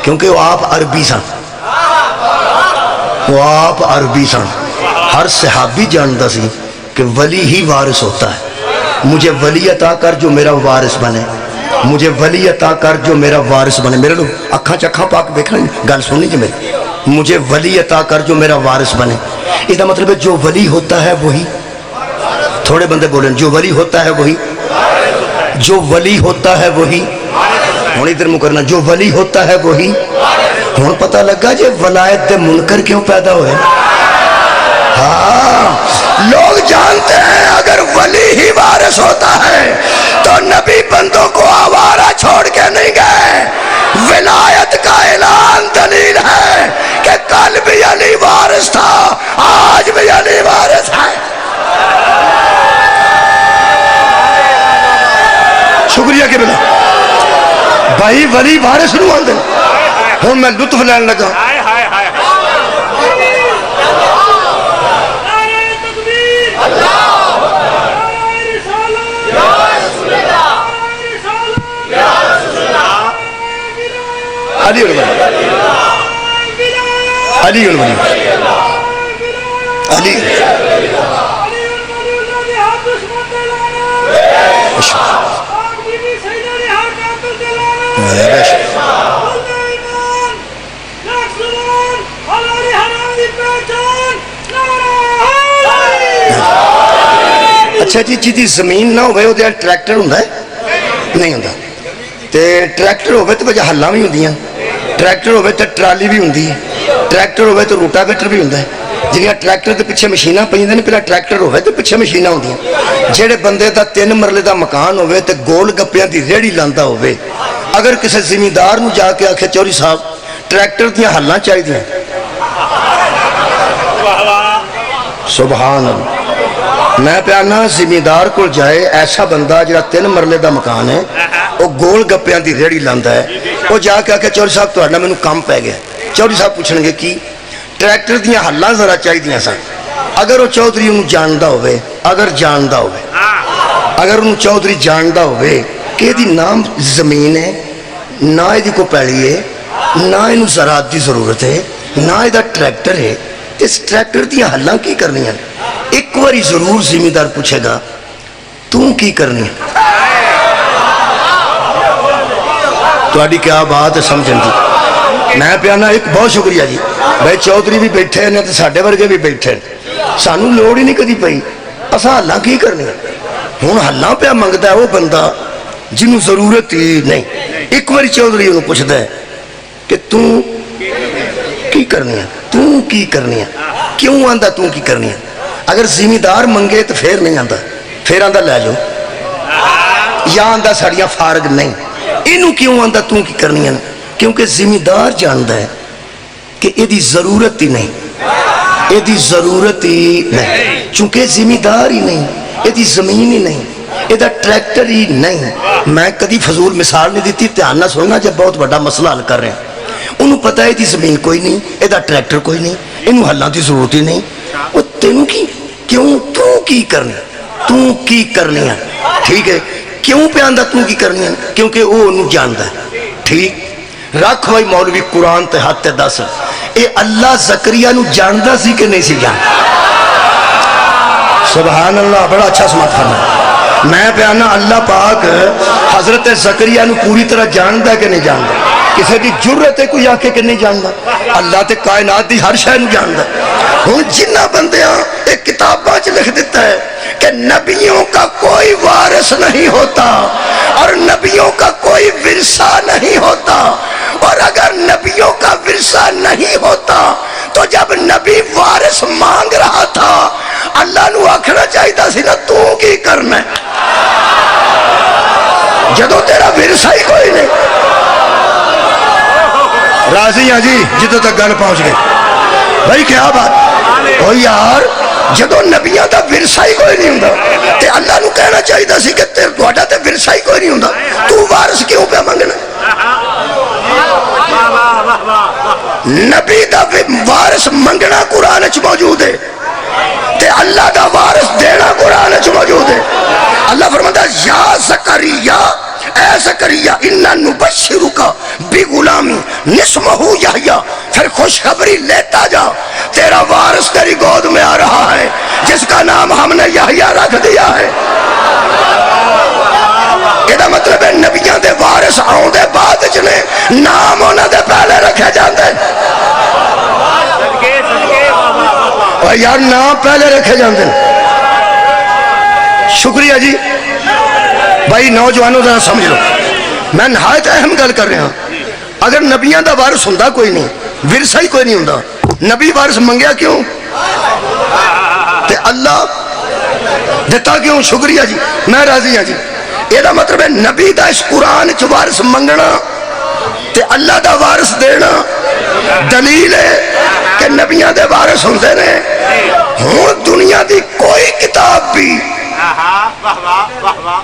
کیونکہ وہ آپ عربی سن. وہ آپ عربی سن. ہر صحابی جانتا سی کہ ولی ہی وارث ہوتا ہے. مجھے ولی عطا کر جو میرا وارث بنے، مجھے ولی عطا کر جو میرا وارث بنے. میرے لوگ اکھاں چکھاں پاک دیکھنا گل سننی جی میری. مجھے ولی عطا کر جو میرا وارث بنے. اس کا مطلب ہے جو ولی ہوتا ہے وہی، تھوڑے بندے بولیں جو ولی ہوتا ہے وہی، جو ولی ہوتا ہے وہی. ہوں ادھر مکرنا جو ولی ہوتا ہے وہی. ہوں پتہ لگا جی ولایت دے منکر کیوں پیدا ہوئے. ہاں لوگ جانتے ہیں اگر ولی ہی وارث ہوتا ہے تو نبی بندوں کو آوارہ چھوڑ کے نہیں گئے. ولایت کا اعلان دلیل ہے کہ کل بھی علی وارث تھا، آج بھی علی وارث ہے. شکریہ کہ بلا بھائی ولی وارث نو آندے. ہوں میں لطف لین لگا. علی الولی علی الولی علی اچھا جی جی زمین نہ ہوئے وہ ٹریکٹر ہوں نہیں ہوں. ٹریکٹر ہوئے تو وجہ حلاں بھی ہوں، ٹریکٹر ہوئے تو ٹرالی بھی ہوں، ٹریکٹر ہوئے تو روٹاویٹر بھی ہوں. جنیاں ٹریکٹر کے پیچھے مشیناں پہ پہلے ٹریکٹر ہوئے تو پیچھے مشیناں ہوں. جہے بندے دا 3 مرلے دا مکان ہوئے تو گول گپیاں دی ریڑھی لاندا ہوئے، اگر کسی زمیندار نو جا کے آکھے چوری صاحب ٹریکٹر دیاں حلاں چاہی دیاں، سبحان اللہ. میں پیانا زمیندار کو جائے ایسا بندہ جہاں 3 مرلے دا مکان ہے وہ گول گپیاں دی ریڑھی لاندا ہے، وہ جا کے آکھے چوری صاحب تو مینوں کام پہ گیا. چوری صاحب پوچھیں گے کی ٹریکٹر دیاں حلاں ذرا چاہی دیاں سن. اگر وہ چودھری انہوں جاندا ہوئے، اگر جاندا ہوئے، اگر انہوں چودھری جاندا ہوئے کہ دی نام زمین ہے، نہ دی کو پیڑی ہے، نہ انہوں زراعت دی ضرورت ہے، نہ دا ٹریکٹر ہے، اس ٹریکٹر دیاں حلاں کی کرنی ہیں. ایک واری ضرور زمیندار پوچھے گا تو کی کرنی ہے. تو آڈی کیا بات ہے سمجھیں دی. میں پیانا ایک بہت شکریہ جی. بھائی چودھری بھی بیٹھے ہیں تو ساڑھے ورگے بھی بیٹھے ہیں، سانوں لوڑ ہی نہیں کدی پئی. اساں حلاں کی کرنی ہے. ہوں حلاں پہ منگتا ہے وہ بندہ جنہوں ضرورت ہی نہیں. ایک واری چودھری انہوں پوچھتا ہے کہ تو کی کرنی ہے، تو کی کرنی ہے، کیوں آندہ تو کی کرنی ہے. اگر زمیندار منگے تو پھر نہیں آندہ، پھر آندہ لے جاؤ، یا آندہ ساڑیاں فارغ نہیں. انہوں کیوں آندہ تو کی کرنی ہے؟ کیونکہ زمیندار جاندہ ہے کہ یہ دی ضرورت ہی نہیں، یہ دی ضرورت ہی نہیں. چونکہ زمیندار ہی نہیں، یہ دی زمین ہی نہیں، یہ دا ٹریکٹر ہی نہیں. میں کدی فضول مثال نہیں دیتی، دھیان نہ سننا جب بہت بڑا مسئلہ حل کر رہے ہیں. انہوں پتہ ہے دی زمین کوئی نہیں، یہ دا ٹریکٹر کوئی نہیں، انہوں حلاں دی ضرورت ہی نہیں. وہ تینوں کی کیوں تو کی کرنی، تو کی کرنی ہے. ٹھیک ہے کیوں پہ آندہ تو کی کرنی ہے؟ کیونکہ وہ انہوں جاندہ ہے. ٹھیک رکھ بھائی مولوی قرآن تے ہاتھ تے 10 اے اللہ زکریہ نو جاندہ سی کہ نہیں سی جاندہ. سبحان اللہ بڑا اچھا سمات فرمایا. میں پیانا اللہ پاک حضرت زکریہ نو پوری طرح جاندہ کہ نہیں جاندہ. کسی دی جرت ہے کوئی آکے کہ نہیں جاندہ. اللہ تے کائنات دی ہر شے نو جاندہ. ہوں جنہ بندیاں ایک کتاب باج لکھ دیتا ہے کہ نبیوں کا کوئی وارث نہیں ہوتا اور نبیوں کا کوئی ورثہ نہیں ہوتا، اور اگر نبیوں کا ورثہ نہیں ہوتا تو جب نبی وارث مانگ رہا تھا اللہ نو آکھنا چاہیے تھا سی نا تو کی کرنا ہے جدو تیرا ورثہ ہی کوئی نہیں. راضی ہیں جی جدو تک گل پہنچ گئے بھائی کیا بات او یار جدو نبیاں دا ورثہ ہی کوئی نہیں ہوندا تے اللہ نو کہنا چاہیے تھا سی کہ تہاڈا تے ورثہ ہی کوئی نہیں ہوندا تو وارث کیوں پہ منگنا. نبی دا وارث منگنا قرآن وچ موجود ہے. تے اللہ دا وارث دینا قرآن وچ موجود ہے. اللہ فرماتا ہے یا زکریا، اے زکریا انا نبشرک بغلام اسمہ یحییٰ، پھر خوشخبری لیتا جا، تیرا وارث تیری گود میں آ رہا ہے جس کا نام ہم نے یحییٰ رکھ دیا ہے. یہ مطلب ہے نبیوں دے وارث آؤں دے بعد چنے نام انہوں دے پہلے رکھے جاندے. اور یار نام پہلے رکھے جاندے. شکریہ جی بھائی. نوجوانوں ذرا سمجھ لو، میں نہایت اہم گل کر رہا ہوں. اگر نبیوں دا وارث ہوندا کوئی نہیں، ورثہ ہی کوئی نہیں ہوندا، نبی وارث منگیا کیوں تے اللہ دیتا کیوں؟ شکریہ جی میں راضی ہاں جی. یہ مطلب ہے نبی دا اس قرآن چ وارث منگنا تے اللہ دا وارث دینا دلیل ہے کہ نبیوں دے وارث ہوندے نے. ہوں دنیا دی کوئی کتاب بھی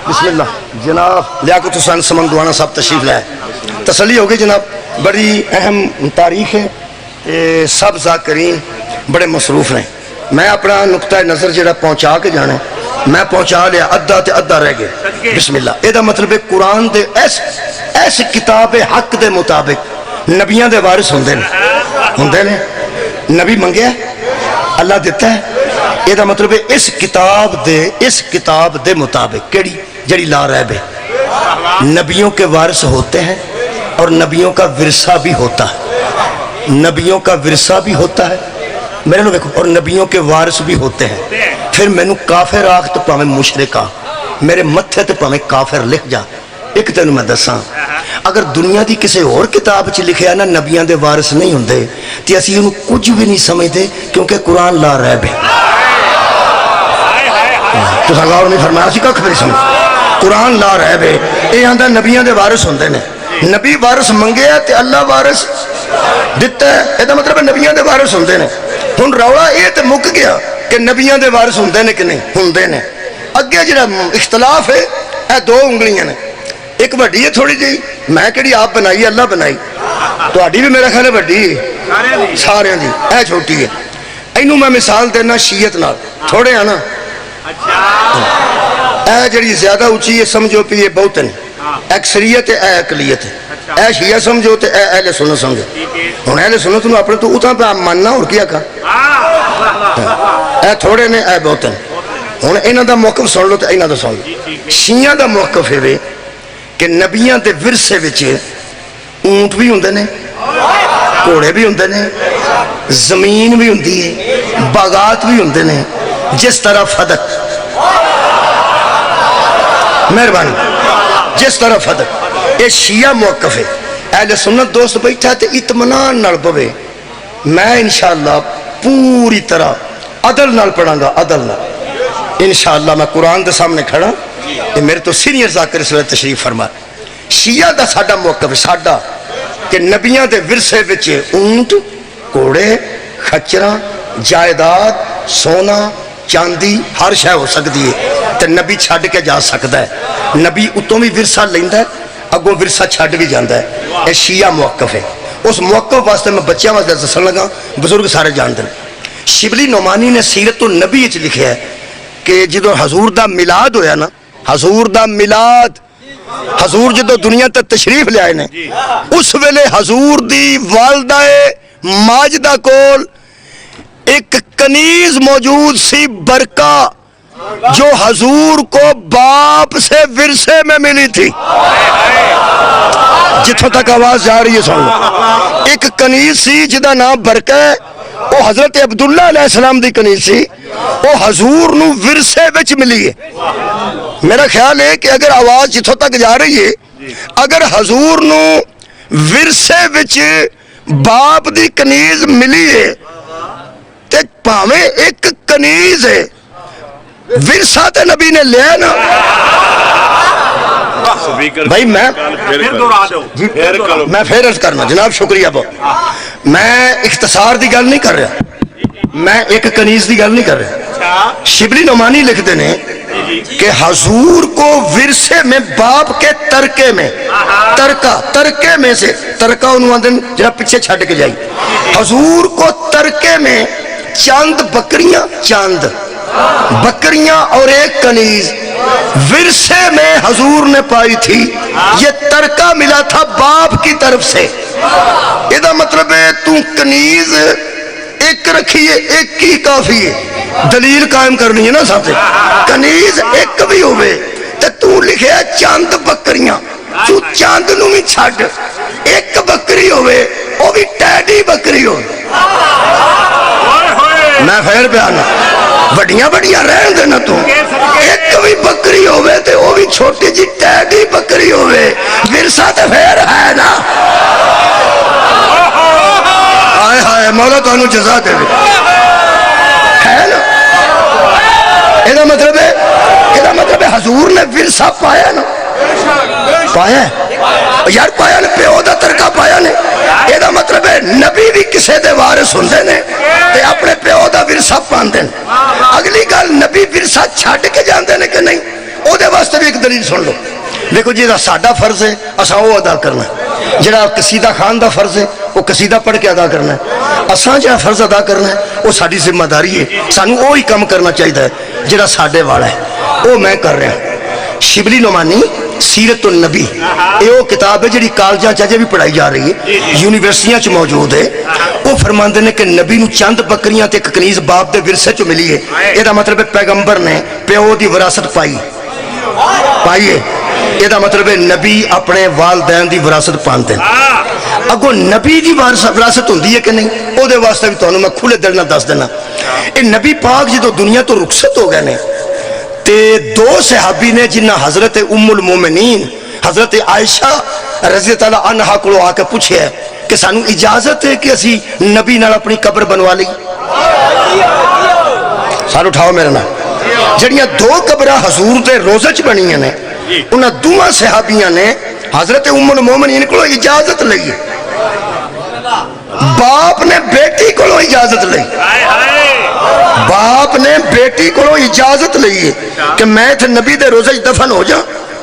بسم اللہ جناب لیاقت حسین سمنگوانا صاحب تشریف لائے. تسلی ہوگی جناب، بڑی اہم تاریخ ہے، سب ذاکرین بڑے مصروف ہیں. میں اپنا نقطہ نظر جڑا پہنچا کے جانا میں پہنچا لیا، ادھا تے ادھا رہ گئے. بسم اللہ. یہ مطلب ہے قرآن دے ایس کتاب حق دے مطابق نبیاں دے وارث ہوندے نے. نبی منگیا اللہ دیتا ہے. یہ مطلب ہے اس کتاب دے مطابق کیڑی جڑی لا ریب ہے، نبیوں کے وارث ہوتے ہیں اور نبیوں کا ورثہ بھی ہوتا ہے. نبیوں کا ورثہ بھی ہوتا ہے میرے لوگ دیکھو، اور نبیوں کے وارث بھی ہوتے ہیں. پھر میں نو کافر آخ تو پاویں مشرک آ، میرے متھے تو پاویں کافر لکھ جا. ایک تینوں میں دساں، اگر دنیا دی کسی اور کتاب چ لکھیا نا نبیاں دے وارث نہیں ہوندے تے اسی انہوں کچھ بھی نہیں سمجھتے، کیونکہ قرآن لا ریب ہے. تو غور نہیں فرمایا سی ککھ بھی نہیں سمجھ. قرآن لا ریب ہے. یہ آندا نبیاں دے وارث ہوندے نے. نبی وارث منگیا تے اللہ وارث دیتا ہے. یہ مطلب نبیاں دے وارث ہوندے نے. ہن رولا یہ تے مک گیا کہ نبیاں دے وارث ہوندے نے کہ نہیں ہوندے نے. اگے جڑا اختلاف ہے اے دو انگلیاں نے، ایک وڈی ہے تھوڑی جی، میں کہڑی آپ بنائی اللہ بنائی، تہاڈی بھی میرا خیال ہے وڈی ہے سارے دی، اے چھوٹی ہے. اینوں میں مثال دینا شیعت نال، تھوڑے ہیں نا اے جڑی زیادہ اونچی ہے سمجھو پی یہ بہت ہیں، اکثریت ہے اے اقلیت ہے. اے شیعہ سمجھو تے اے اہل سنت سمجھو. ہن اہل سنت نوں اپنے تو اتنا پہ ماننا اور کیا کہا، اے تھوڑے نے اے بہت ہیں. ہن انہاں دا موقف سن لو تے انہاں دا سن لو. شیعہ دا موقف ہے کہ نبیاں دے ورثے وچ اونٹ بھی ہوندے نے، گھوڑے بھی ہوندے نے، زمین بھی ہوندی ہے، باغات بھی ہوندے نے، جس طرح فدق مہربانی جس طرح فدق. یہ شیعہ موقف ہے. اہل سنت دوست بیٹھا تے اطمینان نال پوے، میں انشاءاللہ پوری طرح عدل نال پڑھاں گا، عدل نال انشاءاللہ. میں قرآن دے سامنے کھڑا، یہ میرے تو سینئر ذاکر اس وقت تشریف فرما. شیعہ دا ساڈا موقف ہے ساڈا کہ نبیاں دے ورثے وچ اونٹ، گھوڑے، خچراں، جائیداد، سونا، چاندی ہر شے ہو سکتی ہے تے نبی چھڈ کے جا سکتا ہے. نبی اتوں بھی ورثہ لیندا ہے، اگوں ورثہ چھڈ بھی جاندا ہے. یہ شیعہ موقف ہے. اس موقف واسطے میں بچیاں واسطے دسن لگا، بزرگ سارے جانتے ہیں. شبلی نعمانی نے سیرت النبی وچ لکھیا ہے کہ جدو حضور دا میلاد ہویا نا، حضور دا میلاد، حضور جدو دنیا تے تشریف لے آئے نے، اس ویلے حضور دی والدہ ماجدہ کول ایک کنیز موجود سی برکہ جو حضور کو باپ سے ورثے میں ملی تھی. جتوں تک آواز جا رہی ہے سن لو. ایک کنیز سی جدا نام برکہ ہے، وہ حضرت عبداللہ علیہ السلام دی کنیز سی، وہ حضور نو ورثے وچ ملی ہے. میرا خیال ہے کہ اگر آواز جتوں تک جا رہی ہے، اگر حضور نو ورثے وچ باپ دی کنیز ملی ہے تے پاویں ایک کنیز ہے، ورثہ تے نبی نے لیا نا. بھائی میں پھر عرض کرنا جناب، شکریہ بہت. میں اختصار دی گل نہیں کر رہا، میں ایک کنیز دی گل نہیں کر رہا. شبلی نعمانی لکھتے ہیں کہ حضور کو ورثے میں باپ کے ترکے میں، ترکے میں سے، ترکہ انہوں نے جناب پیچھے چھڑ کے جائی، حضور کو ترکے میں چند بکریاں، چند بکریاں اور ایک کنیز ورثے میں حضور نے پائی تھی. یہ ترکہ ملا تھا باپ کی طرف سے. یہ مطلب ہے تو کنیز ایک رکھیے، ایک کی کافی ہے. دلیل قائم کرنی ہے نا ساتھ. کنیز ایک بھی ہوئے تو لکھے چند بکریاں، تو چند نو بھی چھڑ. ایک بکری ہوئے وہ بھی ٹیڈی بکری ہو. میں پھر پیانا بڑیاں بڑیاں رہن دینا تو ایک بھی بکری ہوئے تے وہ بھی چھوٹی جی ٹیڈی بکری ہوئے. ورثہ تے پھر ہے نا. آئے ہائے مولا تو انہوں جزا دے بھی ہے نا. یہ مطلب ہے حضور نے ورثہ پایا نا. پایا یار، پایا نے پیو دا ترکہ پایا نے. یہ مطلب ہے نبی بھی کسے دے وارث ہوندے نے تے اپنے پیو دا ورثہ پاندے نے. اگلی گل نبی ورثہ چھڈ کے جاندے نے کہ نہیں، او دے واسطے بھی ایک دلیل سن لو. دیکھو جی ساڈا فرض ہے اساں وہ ادا کرنا ہے. جڑا قصیدہ خان دا فرض ہے وہ قصیدہ پڑھ کے ادا کرنا ہے. اساں جڑا فرض ادا کرنا ہے وہ ساری ذمہ داری ہے. سانوں وہی کام کرنا چاہیے جڑا ساڈے والا ہے. وہ میں کر رہا. شبلی نعمانی سیرت النبی یہ وہ کتاب ہے جڑی کالجاں چاہے بھی پڑھائی جا رہی ہے، یونیورسٹیاں چ موجود ہے. وہ فرماندے نے کہ نبی نو چند بکریاں تے ایک کنیز باپ دے ورثے چ ملی ہے. یہ مطلب ہے پیغمبر نے پیو دی وراثت پائی ہے. یہ مطلب ہے نبی اپنے والدین دی وراثت پاندے ہیں. اگو نبی دی وراثت ہوندی ہے کہ نہیں، او دے واسطے بھی تانوں میں کھلے دل نال دس دینا. اے نبی پاک جدوں دنیا تو رخصت ہو گئے نے تے دو صحابی نے جنہ حضرت ام المومنین حضرت عائشہ رضی اللہ عنہا کو آ کے پوچھے کہ سانو اجازت ہے کہ اسی نبی نال اپنی قبر بنوا لی. سارو اٹھاؤ میرے نال. جڑیاں دو قبراں حضور دے روزے چ بنیاں نے انہاں دوواں صحابیاں نے حضرت ام المومنین کو اجازت لئی. باپ نے بیٹی کو اجازت لئی. باپ نے بیٹی کو اجازت لئی کہ میں تھے نبی دے روزے دفن ہو جا.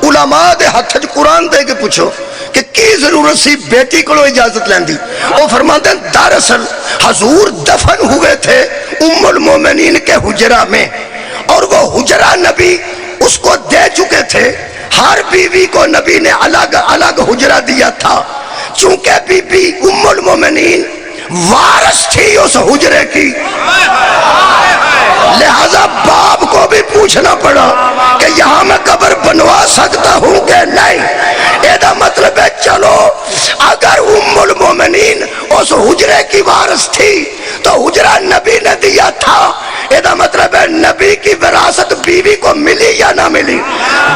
علماء دے ہاتھ قرآن دے کے پوچھو کہ کی ضرورت سی بیٹی کو اجازت لیندی. وہ فرماتے ہیں دراصل حضور دفن ہوئے تھے ام المومنین کے حجرہ میں، اور وہ حجرہ نبی اس کو دے چکے تھے. ہر بیوی کو نبی نے الگ الگ حجرہ دیا تھا. چونکہ بی بی ام المومنین وارث تھی اس حجرے کی، لہذا باپ کو بھی پوچھنا پڑا کہ یہاں میں قبر بنوا سکتا ہوں کہ نہیں. یہ مطلب ہے چلو اگر ام المومنین اس حجرے کی وارث تھی تو حجرہ نبی نے دیا تھا. یہ مطلب ہے نبی کی وراثت بیوی کو ملی یا نہ ملی.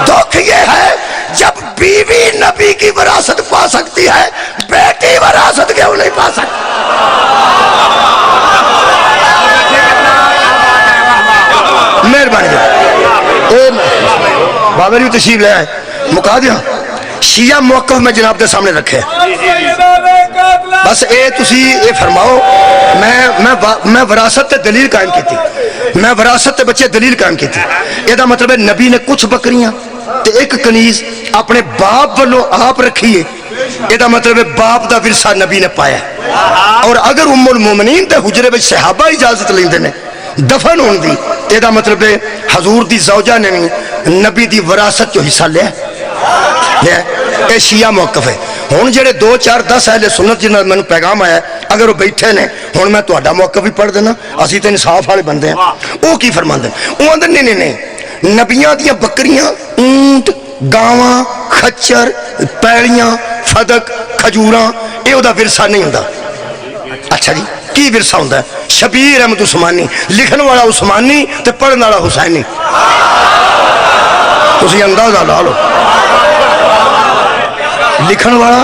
دکھ یہ ہے جب بیوی نبی کی وراثت پا سکتی ہے بیٹی وراثت کیوں نہیں پا سکتی. مہربانی بابر بھی تشریف لے آئے مکا دیا. شیعہ موقف میں جناب دے سامنے رکھے بس اے تسی اے فرماؤ میں وراثت تے دلیل قائم کی تھی. میں وراثت تے بچے دلیل قائم کی تھی. یہ مطلب ہے نبی نے کچھ بکریاں تے ایک کنیز اپنے باپ والوں آپ رکھی ہے. یہ مطلب ہے باپ دا ورثہ نبی نے پایا. اور اگر ام المومنین تے حجرے وچ صحابہ اجازت لیندے نے دفن ہون دی، یہ مطلب ہے حضور دی زوجہ نے نبی دی وراثت جو حصہ لیا. یہ شیعہ موقف ہے. ہون جڑے 2 4 10 اہل سنت جنہاں میں پیغام آیا اگر وہ بیٹھے نے ہون میں تہاڈا موقف بھی پڑھ دینا. اسی تے انصاف والے بندے ہیں. وہ کی فرماندے وہ آندے نہیں نبیاں دیاں بکریاں، اونٹ، گاواں، کھچر، پیڑیاں، فدق، کھجوراں یہ دا ورثہ نہیں ہوندا. اچھا جی کی ورثہ ہوندا ہے؟ شبیر احمد عثمانی لکھن والا عثمانی تے پڑھن والا حسینی. تسی اندازہ لا لو. لکھن والا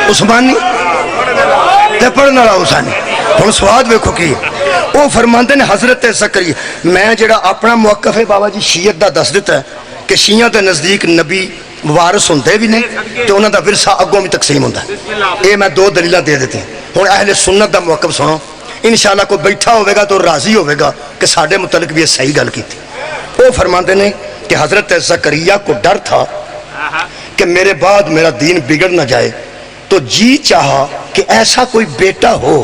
عثمانی تے پڑھن والا حسینی. ہن سواد ویکھو کی وہ فرماندے نے حضرت زکریا. میں جڑا اپنا موقف ہے بابا جی شیعت دا دس دیتا ہے کہ شیعہ دے نزدیک نبی وارث ہوندے بھی نہیں تو انہاں دا ورثہ اگوں بھی تقسیم ہوندا ہے. اے میں 2 دلیلاں دے دیتی. ہن اہل سنت دا موقف سنو انشاءاللہ کوئی بیٹھا ہوئے گا تو راضی ہوئے گا کہ ساڈے متعلق بھی یہ صحیح گل کی تھی. وہ فرماندے نے کہ حضرت زکریا کو ڈر تھا کہ میرے بعد میرا دین بگڑ نہ جائے تو جی چاہا کہ ایسا کوئی بیٹا ہو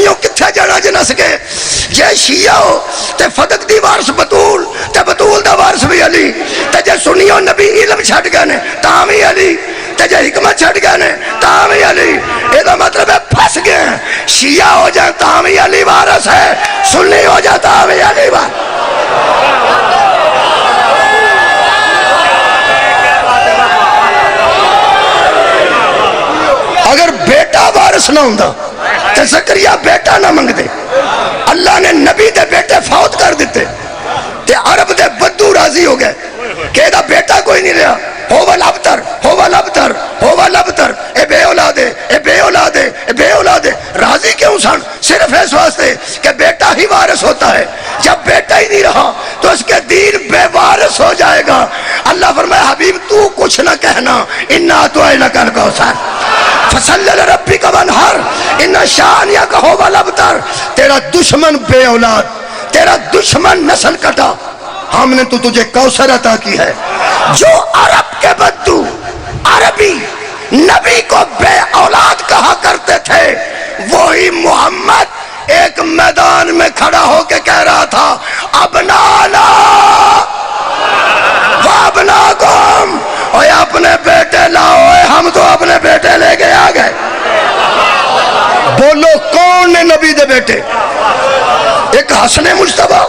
سنیوں کتھے جانا جنس گئے جے شیعہ ہو تے فدق دی وارث بطول تے بطول دا وارث بھی علی تے جے سنیوں نبی علم چھٹ گئے نے تاں بھی علی تے جے حکمت چھٹ گئے نے تاں بھی علی یہ دا مطلب ہے پھنس گئے ہیں شیعہ ہو جائے تاں بھی علی وارث ہے سنی ہو جائے تاں بھی علی وارث اگر بیٹا وارث نہ ہوندا تے زکریا بیٹا نہ منگ دے اللہ نے نبی دے بیٹے فوت کر دیتے تے عرب دے بدو راضی ہو گئے کہ دا بیٹا کوئی نہیں رہا ہووا لبتر ہووا لبتر ہووا لبتر اے بے اولادے اے بے اولادے اے بے اولادے راضی کیوں سن صرف اس واسطے کہ بیٹا ہی وارث ہوتا ہے جب بیٹا ہی نہیں رہا تو اس کے دین بے وارث ہو جائے گا اللہ فرمائے حبیب تو کچھ نہ کہنا انا تو اے لکل کوثر فصلی لربک وانحر ان شانئک ھو الابتر تیرا دشمن بے اولاد تیرا دشمن نسل کٹا ہم نے تو تجھے کوثر عطا کی ہے جو عرب کے بدو عربی نبی کو بے اولاد کہا کرتے تھے وہی محمد ایک میدان میں کھڑا ہو کے کہہ رہا تھا ابنانا وابناکم اوے اپنے بیٹے لاؤ ہم تو اپنے بیٹے لے کے آ گئے بولو کون نے نبی دے بیٹے ایک حسن مجتبیٰ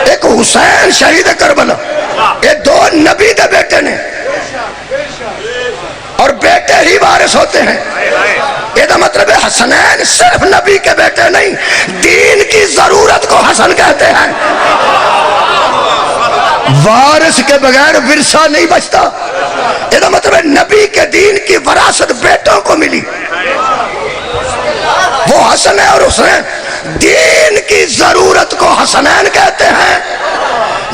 ایک حسین شہید کربلا یہ دو نبی دے بیٹے نے اور بیٹے ہی وارث ہوتے ہیں یہ دا مطلب ہے حسنین صرف نبی کے بیٹے نہیں دین کی ضرورت کو حسن کہتے ہیں وارث کے بغیر ورثہ نہیں بچتا یہ دا مطلب ہے نبی کے دین کی وراثت بیٹوں کو ملی وہ حسن ہے اور حسین دین کی ضرورت کو حسنین کہتے ہیں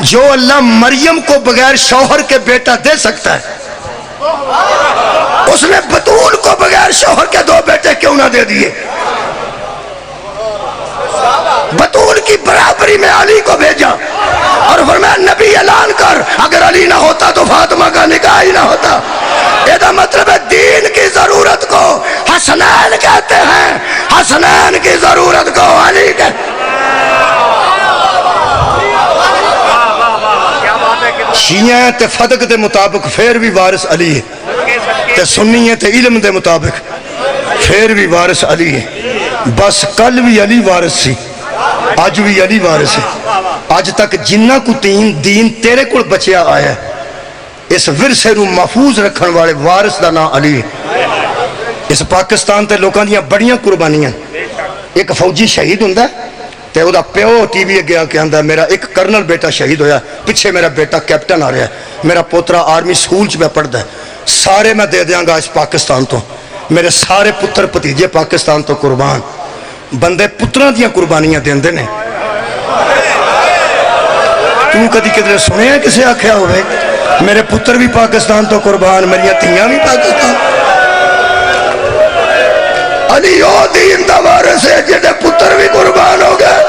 جو اللہ مریم کو بغیر شوہر کے بیٹا دے سکتا ہے اس نے بطول کو بغیر شوہر کے دو بیٹے کیوں نہ دے دیے بطول کی برابری میں علی کو بھیجا اور فرمایا نبی اعلان کر اگر علی نہ ہوتا تو فاطمہ کا نکاح ہی نہ ہوتا یہ مطلب ہے دین کی ضرورت کو حسنین کہتے ہیں حسنین کی ضرورت کو علی کہتے ہیں شیعہ تے فدق دے مطابق پھر بھی وارث علی ہے تے سنی تے علم دے مطابق پھر بھی وارث علی ہے بس کل بھی علی وارث سی آج بھی علی وارث ہے آج تک جنہ کو دین تیرے کو بچیا آیا ہے اس ورثے نو محفوظ رکھن والے وارث دا نام علی ہے اس پاکستان تے لوکاں دیاں بڑیاں قربانیاں ایک فوجی شہید ہوندا ہے تے او دا پیو ٹی وی گیا کہ آندا میرا ایک کرنل بیٹا شہید ہویا پیچھے میرا بیٹا کیپٹن آ رہا ہے میرا پوترا آرمی سکول چ پہ پڑھدا ہے سارے میں دے دیاں گا اس پاکستان تو میرے سارے پتر پتیجے پاکستان تو قربان بندے پتراں دیاں قربانیاں دیندے نے تو کدی کدھر سنے ہیں کسے آکھیا ہوئے میرے پتر بھی پاکستان تو قربان میری تھیاں بھی پاکستان علی او دین دا وارث ہے جڑے پتر بھی قربان ہو گئے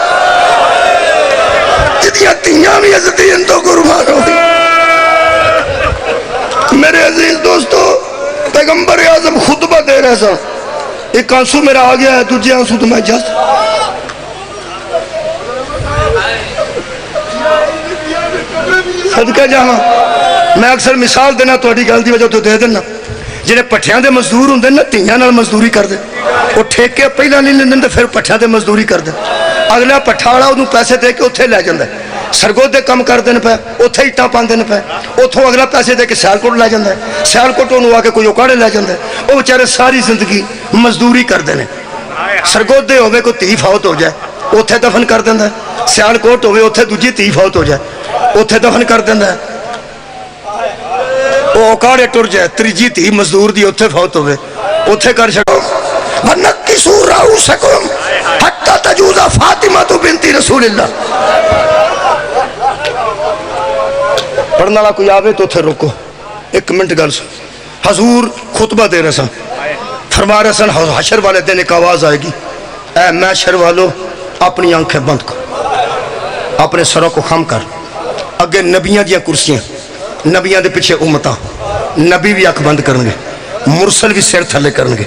جدیاں تھیاں بھی اس دین تو قربان ہو گئے میرے عزیز دوستو پیغمبر اعظم خطبہ دے رہے سن ایک آنسو میرا آ گیا ہے تجھے آنسو تو میں جاتا صدقہ جہاں میں اکثر مثال دینا تو اڈی گل دی وجہ تو دے دینا جنہیں پٹھیاں دے مزدور ہوں دے نا تیاں نال مزدوری کر دے وہ ٹھیکے پہلا نہیں لیندے پھر پٹھیاں دے مزدوری کر دے اگلا پٹھاڑا انہوں پیسے دے کے اتھے لے جاندے سرگود دے کم کر دینے پہ اتھے ہی ٹاں پاندے پہ اتھوں اگلا پیسے دے کے سیالکوٹ لے جاندے سیالکوٹ انہوں آ کے کوئی اوکاڑے لے جاندے وہ بیچارے ساری زندگی مزدوری کر دینے سرگود دے ہوئے کوئی تھی فوت ہو جائے اتھے دفن کر دیندے سیالکوٹ ہوئے اتھے دوجی تھی فوت ہو جائے اتھے دفن کر دیندے وہ اوکاڑے ٹر جائے تریجی تھی مزدور دی اتھے فوت ہوئے اتھے کر شکو وَنَقِّسُوا رَؤُوسَكُمْ حَتَّى تَجُوزَ فاطمہ بنت رسول اللہ پڑھنے والا کوئی آوے تو اتھے رکو ایک منٹ گل سن حضور خطبہ دے رہے سن فرما رہے سن حشر والے دن ایک آواز آئے گی اے محشر والو اپنی آنکھیں بند کر اپنے سروں کو خم کر اگے نبیاں دیا کرسیاں نبیاں دے پیچھے امتاں نبی بھی اکھ بند کرنگے مرسل بھی سیر تھلے کرنگے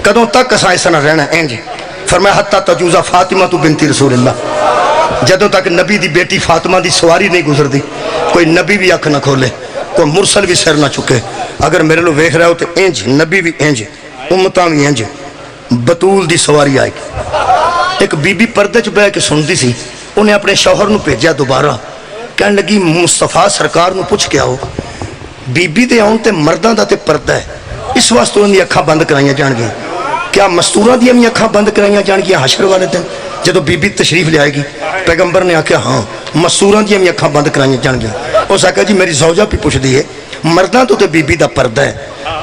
کدوں تک اساں ایسا نہ رہنا اینجے فرمایا حتی تجوزا فاطمہ تو بنت رسول اللہ، جدوں تک نبی دی بیٹی فاطمہ دی سواری نہیں گزر دی، کوئی نبی بھی اکھ نہ کھولے، کوئی مرسل بھی سر نہ چکے، اگر میرے لو ویکھ رہے ہو تو انج نبی بھی انج امتاں بھی انج، بطول دی سواری آئے گی۔ ایک بی بی پردے چ بہ کے سنتی سی، انہیں اپنے شوہر نو بھیجا دوبارہ، کہنے لگی مصطفیٰ سرکار نو پوچھ کے آؤ بی بی دے آن تے مرداں دا تے پردہ ہے، اس واسطے انہوں نے اکھاں بند کرائیاں جان گیا، کیا مستوراں دی ہمیں اکھاں بند کرائیاں جان گیا حشر والے دن جدو بی بی تشریف لے آئے گی؟ پیغمبر نے آکھیا ہاں مستوراں دی ہمیں اکھاں بند کرائیاں جان گیا۔ اس آکھا جی میری زوجہ پہ پوچھ دی ہے، مرداں تو تے بی بی دا پردہ ہے،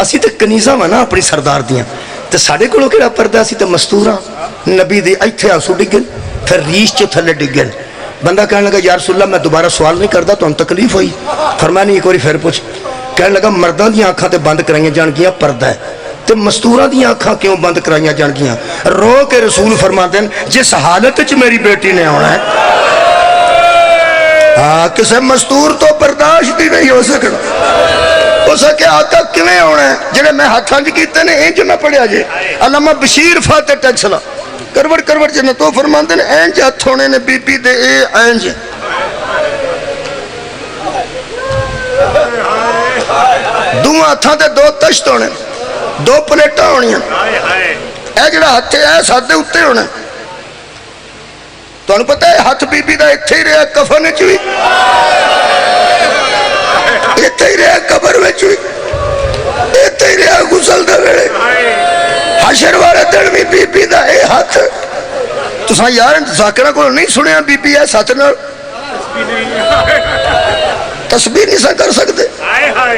اسی تے کنیزاں وانا اپنی سردار دیاں تے ساڑے کولوں کیڑا پردہ، اسی تے مستوراں نبی دی ایتھے آنسو ڈگن پھر ریش چ تھلے ڈگن۔ بندہ کہنے لگا یا رسول اللہ میں دوبارہ سوال نہیں کردا تو ہم تکلیف ہوئی؟ فرمایا نہیں ایک باری پھر پوچھ۔ کہنے لگا مرداں دیاں آنکھاں تے بند کرائیاں جان گیاں پردہ ہے، تے مستوراں دیاں آنکھاں کیوں بند کرائیاں جان گیاں؟ رو کے رسول فرماتے ہیں جس حالت وچ میری بیٹی نے آنا ہے کسے مستور تو برداشت بھی نہیں ہو سکنا۔ اس کے آقا کیویں ہونا ہے جنہیں میں ہاتھاں جی کیتے نے اینج نہ پڑھیا جے۔ علامہ بشیر فاتح ٹیکسلا کروڑ کروڑ جنتوں فرماتے ہیں اینج ہاتھ ہونے نے بی بی دے اے اینج دو ہاتھاں تے دو تشت ہونے، دو پلیٹاں ہونی ہیں، اے جڑا ہتھے اے ساتھ دے اتے ہونے۔ تو انہوں پتہ ہے ہاتھ بی بی دا اتھے ہی رہا کفن چوئی، اتھے ہی رہا قبر میں چوئی، اتھے ہی رہا غسل دا ویڑے، حشر والے دن بھی بی بی دا اے ہاتھ۔ تو ساں یار ذاکرہ کو نہیں سنیا بی بی اے ساتھ نہ تسبیح نہیں سا کر سکتے،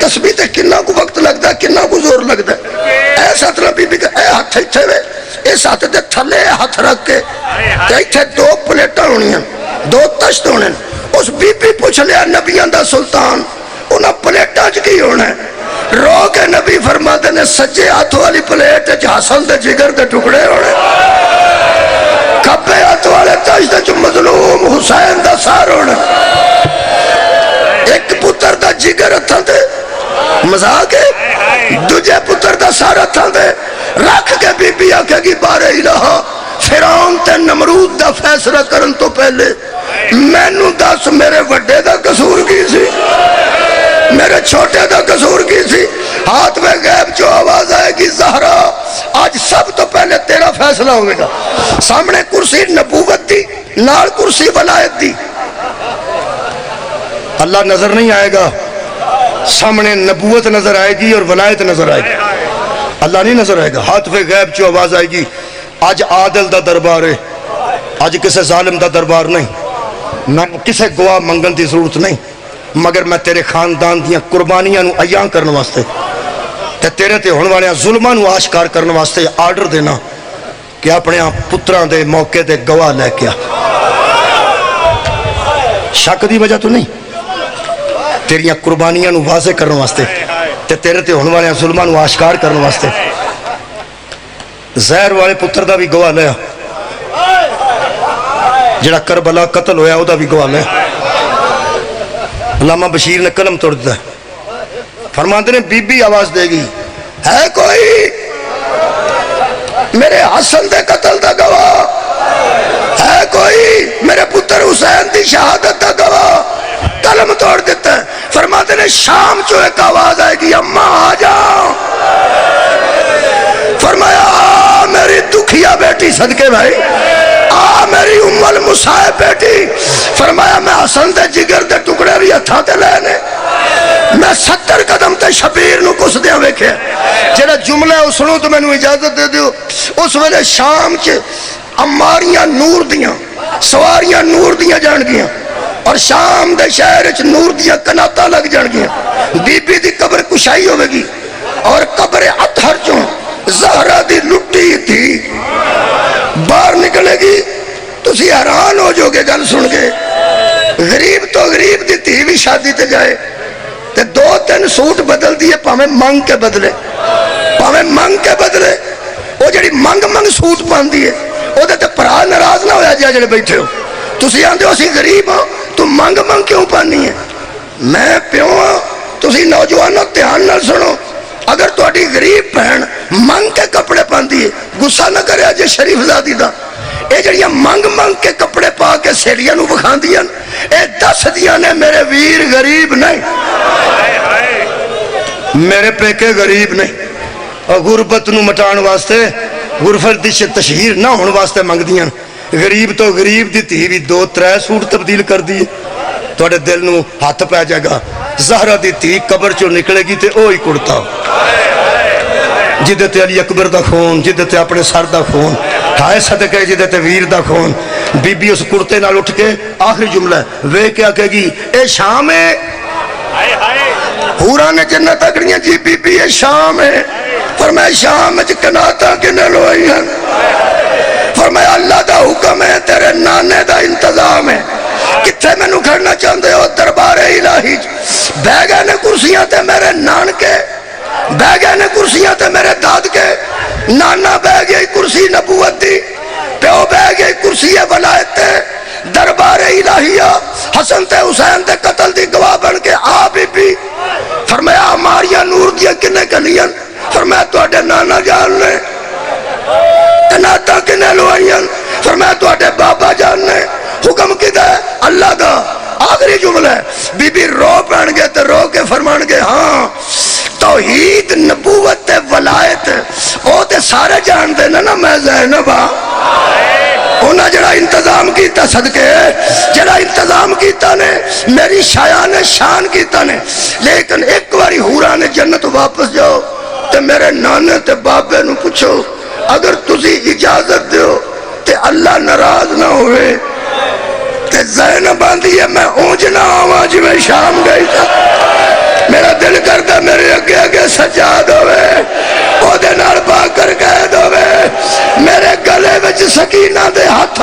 تسبیح تے کنہ کو وقت لگتا ہے، کنہ کو زور لگتا ہے۔ اے ساتھ نہ بی بی دا اے ہاتھ اتھے وے، اے ساتھ دے تھلے ہاتھ رکھ کے تے اتھے دو پلیٹاں ہونی ہیں، دو تشت ہونے۔ اس بی بی پوچھ لیا نبیان دا سلطان انہاں پلیٹاں چ کی ہونا ہے؟ رو کے نبی فرماتے نے سجے ہاتھ والی پلیٹ حسن دے جگر دے ٹکڑے ہونے، کھبے ہاتھ والے تشت چ مظلوم حسین دا سار ہونا، ایک پتر دا جگر ہتھاں دے مذاق ہے، دوجے پتر دا سار ہتھاں دے رکھ کے بی بی آکھے گی بارے الہا فرعون تے نمرود دا فیصلہ کرن تو پہلے مینوں دس میرے وڈے دا قصور کی سی، میرے چھوٹے دا قصور کی سی؟ ہاتھ میں غیب جو آواز آئے گی زہرا آج سب تو پہلے تیرا فیصلہ ہوئے گا۔ سامنے کرسی نبوت دی نال کرسی ولایت دی، اللہ نظر نہیں آئے گا، سامنے نبوت نظر آئے گی اور ولایت نظر آئے گی، اللہ نہیں نظر آئے گا۔ ہاتھ میں غیب جو آواز آئے گی آج عادل دا دربار ہے، آج کسے ظالم دا دربار نہیں، نہ کسے گواہ منگن دی ضرورت نہیں، مگر میں تیرے خاندان دیاں قربانیاں نو عیاں کرنے واسطے تے تیرے تے ہونے والے ظلماں نو آشکار کرنے واسطے آرڈر دینا کہ اپنے پتران دے موقع تے گواہ لے کے آ۔ شک دی وجہ تو نہیں، تیریاں قربانیاں نو واضح کرنے واسطے تے تیرے تے ہونے والے ظلماں نو آشکار کرنے واسطے۔ زہر والے پتر دا بھی گواہ لیا، جڑا کربلا قتل ہویا او دا بھی گواہ لیا۔ علامہ بشیر نے قلم توڑ دیتا ہے، فرماتے نے بی بی آواز دے گی ہے کوئی میرے حسن دے قتل دا گواہ، ہے کوئی میرے پتر حسین دی شہادت دا گواہ؟ قلم توڑ دیتا ہے، فرماتے نے شام جو ایک آواز آئے گی اماں آ جاؤ، فرمایا آ میری دکھیا بیٹی صدقے بھائی، آ میری ام المصائب بیٹی، فرمایا میں حسن دے جگر دے ٹکڑے بھی ہتھاں تے لینے، میں 70 قدم تے شبیر نو کس دیاں ویکھے۔ جڑا جملہ سنو تو میں نو اجازت دے دیو، اس ویلے شام چ اماریاں نور دیاں سواریاں نور دیاں جان گیاں اور شام دے شہر وچ نور دیاں کناتاں لگ جان گیاں، بی بی دی قبر کشائی ہوے گی اور قبر اطہر چوں زہرا دی لٹی تھی باہر نکلے گی۔ تسی حیران ہو جو گے گل سن کے، غریب تو غریب دی تھی بھی شادی تے جائے تے 2-3 سوٹ بدل دیے پاویں منگ کے بدلے، پاویں منگ کے بدلے، وہ جڑی منگ سوٹ پان دیے وہ تے پرا ناراض نہ ہویا جڑے بیٹھے ہو، تسی آندے ہو اسی غریب ہاں تو منگ کیوں پانی ہے؟ میں پیوں ہاں، تسی نوجوانوں دھیان نال سنو، اگر تہاڈی غریب بہن منگ کے کپڑے پاندی ہے غصہ نہ کرے جے شریف زادی دا اے جڑیاں منگ منگ کے کپڑے پا کے سیڑیاں نو بکھاندیاں اے دس دیاں نے میرے ویر غریب نہیں میرے پیکے غریب نہیں اور غربت نو مٹان واسطے غربت دی تشہیر نہ ہون واسطے منگ دیاں غریب تو غریب دی تھی بھی 2-3 سوٹ تبدیل کر دیے تھوڑے دل نو ہاتھ پہ جائے گا زہرہ دی تھی قبر چو نکلے گی تے اوہی کڑتا جدے تے علی اکبر دا خون جدے تے اپنے سر دا خون ہائے صدقے جدے تے ویر دا خون بی بی اس کڑتے نال اٹھ کے آخری جملہ وے کیا کہے گی اے شام ہے حورا نے جنت اگڑیاں جی بی بی اے شام ہے فرمایا شام کناتا کنے لوئی ہیں فرمایا اللہ دا حکم ہے تیرے نانے دا انتظام ہے کتھے میں نو کھڑنا چاہندے ہو دربار الہی بہ گئے نے کرسیاں تے میرے نان کے بہ گئے نے کرسیاں تے میرے داد کے نانا بہ گئی کرسی نبوت دی پیو بہ گئی کرسی ولایت تے دربار الہیہ حسن تے حسین تے قتل دی گواہ بن کے آ بی بی فرمایا ہماریاں نور دیا کنے گلیاں فرمایا تواڈے نانا جان نے تناتا کنے لوائیاں فرمایا تواڈے بابا جان نے حکم کیتا ہے اللہ دا آخری جملہ ہے بی بی رو پہن گے تے رو کے فرمان گے ہاں توحید نبوت ولایت او تے سارے جان دے نا میں زینب انہاں جڑا انتظام کیتا صدقے جڑا انتظام کیتا نے میری شایان شان کیتا نے لیکن ایک باری حورا نے جنت واپس جاؤ تے میرے نانے تے بابے نو پوچھو اگر تسی اجازت دیو تے اللہ ناراض نہ ہوئے تے زینب آندی ہے میں اونج نہ آواں جی میں شام گئی تھا میرا دل کرتا میرے اگے اگے سجاد ہوئے او دے نال پا کر قید ہوئے میرے گلے وچ سکینہ دے ہاتھ